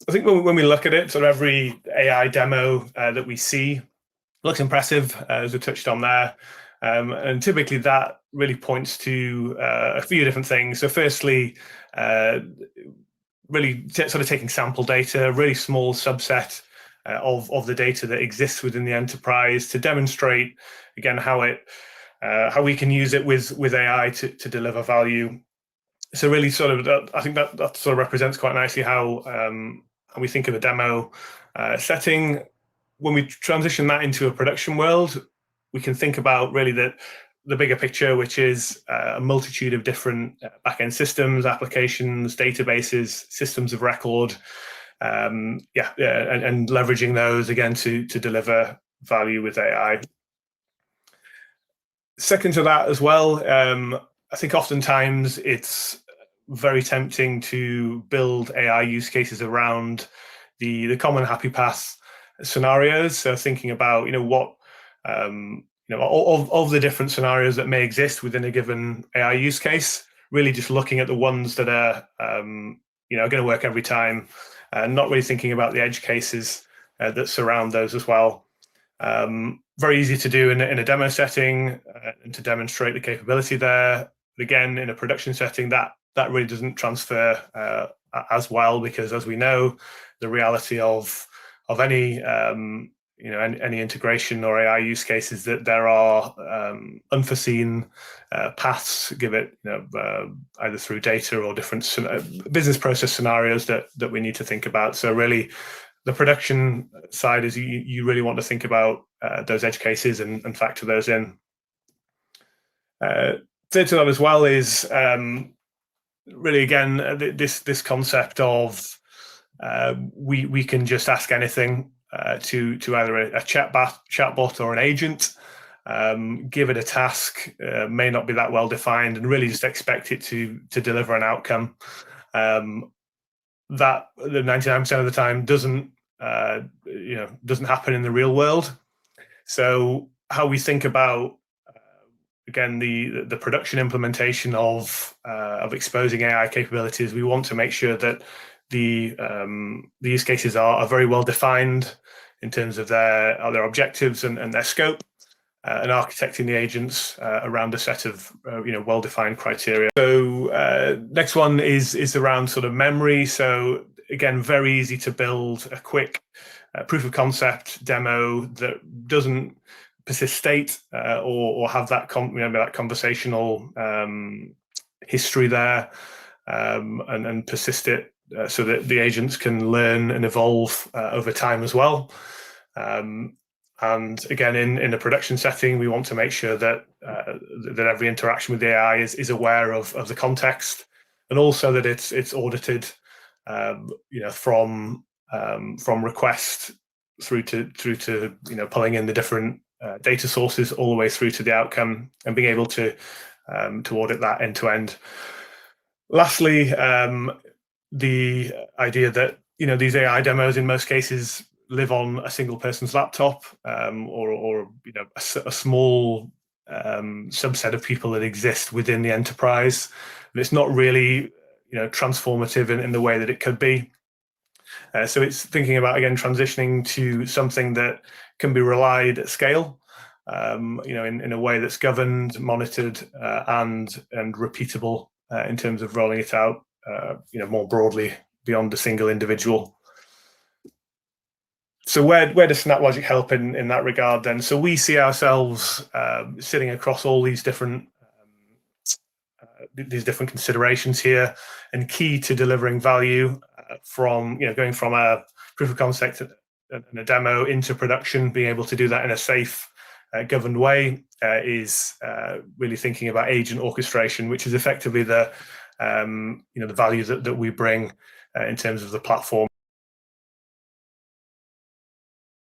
I think when we look at it, sort of every AI demo that we see looks impressive, as we touched on there. And typically that really points to a few different things. So firstly, uh, really sort of taking sample data, a really small subset of the data that exists within the enterprise to demonstrate, again, how we can use it with AI to deliver value. So really sort of, I think that sort of represents quite nicely how we think of a demo setting. When we transition that into a production world, we can think about really the bigger picture, which is a multitude of different backend systems, applications, databases, systems of record, and leveraging those again to deliver value with AI. Second to that as well, I think oftentimes it's very tempting to build AI use cases around the common happy path scenarios. So thinking about what of the different scenarios that may exist within a given AI use case, really just looking at the ones that are going to work every time, and not really thinking about the edge cases that surround those as well. Very easy to do in a demo setting and to demonstrate the capability there. But again, in a production setting, that really doesn't transfer as well, because as we know, the reality of any any integration or AI use cases, that there are unforeseen paths, give it either through data or different business process scenarios that we need to think about. So really, the production side is you really want to think about those edge cases and factor those in. Third to that as well is really, again, this concept of we can just ask anything to either a chatbot or an agent, give it a task, may not be that well defined, and really just expect it to deliver an outcome. That the 99% of the time doesn't happen in the real world. So how we think about again the production implementation of exposing AI capabilities, we want to make sure that the use cases are very well defined in terms of their objectives and their scope, and architecting the agents around a set of well-defined criteria. So next one is around sort of memory. So again, very easy to build a quick proof of concept demo that doesn't persist state or have that that conversational history there, and persist it so that the agents can learn and evolve over time as well. And again, in a production setting, we want to make sure that that every interaction with the AI is aware of the context, and also that it's audited, from request through to pulling in the different data sources all the way through to the outcome, and being able to audit that end to end. Lastly, the idea that these AI demos in most cases live on a single person's laptop, or a small subset of people that exist within the enterprise. And it's not really transformative in the way that it could be. So it's thinking about, again, transitioning to something that can be relied at scale, in a way that's governed, monitored, and repeatable in terms of rolling it out, more broadly beyond a single individual. So where does SnapLogic help in that regard then? So we see ourselves sitting across all these different considerations here, and key to delivering value from going from a proof of concept and a demo into production, being able to do that in a safe, governed way, is really thinking about agent orchestration, which is effectively the value that we bring in terms of the platform.